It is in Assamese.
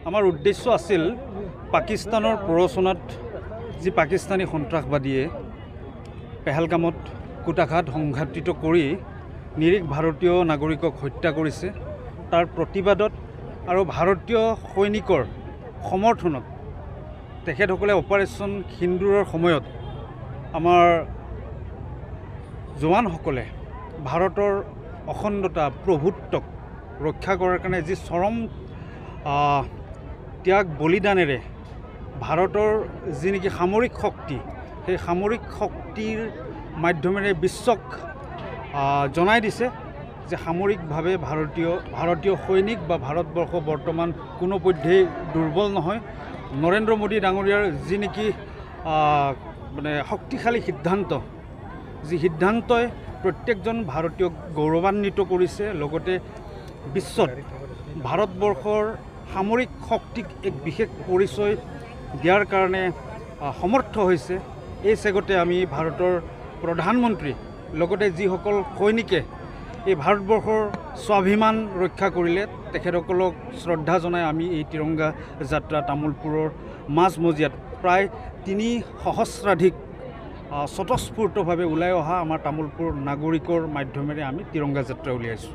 আমাৰ উদ্দেশ্য আছিল পাকিস্তানৰ প্ৰৰোচনাত যি পাকিস্তানী সন্ত্ৰাসবাদীয়ে পেহেলগামত কুটাঘাত সংঘাতিত কৰি নিৰীহ ভাৰতীয় নাগৰিকক হত্যা কৰিছে তাৰ প্ৰতিবাদত আৰু ভাৰতীয় সৈনিকৰ সমৰ্থনত তেখেতসকলে অপাৰেশ্যন সিন্দুৰৰ সময়ত আমাৰ জোৱানসকলে ভাৰতৰ অখণ্ডতা প্ৰভুত্বক ৰক্ষা কৰাৰ কাৰণে যি চৰম ত্যাগ বলিদানেৰে ভাৰতৰ যি নেকি সামৰিক শক্তি সেই সামৰিক শক্তিৰ মাধ্যমেৰে বিশ্বক জনাই দিছে যে সামৰিকভাৱে ভাৰতীয় সৈনিক বা ভাৰতবৰ্ষ বৰ্তমান কোনোপধ্যেই দুৰ্বল নহয়। নৰেন্দ্ৰ মোদী ডাঙৰীয়াৰ যি নেকি মানে শক্তিশালী সিদ্ধান্ত, যি সিদ্ধান্তই প্ৰত্যেকজন ভাৰতীয়ক গৌৰৱান্বিত কৰিছে, লগতে বিশ্বত ভাৰতবৰ্ষৰ সামৰিক শক্তিক এক বিশেষ পৰিচয় দিয়াৰ কাৰণে সমৰ্থ হৈছে। এই চেগতে আমি ভাৰতৰ প্ৰধানমন্ত্ৰী লগতে যিসকল সৈনিকে এই ভাৰতবৰ্ষৰ স্বাভিমান ৰক্ষা কৰিলে তেখেতসকলক শ্ৰদ্ধা জনাই আমি এই তিৰংগা যাত্ৰা তামোলপুৰৰ মাজমজিয়াত প্ৰায় ৩ সহস্ৰাধিক স্বতঃস্ফূৰ্তভাৱে ওলাই অহা আমাৰ তামোলপুৰ নাগৰিকৰ মাধ্যমেৰে আমি তিৰংগা যাত্ৰা উলিয়াইছোঁ।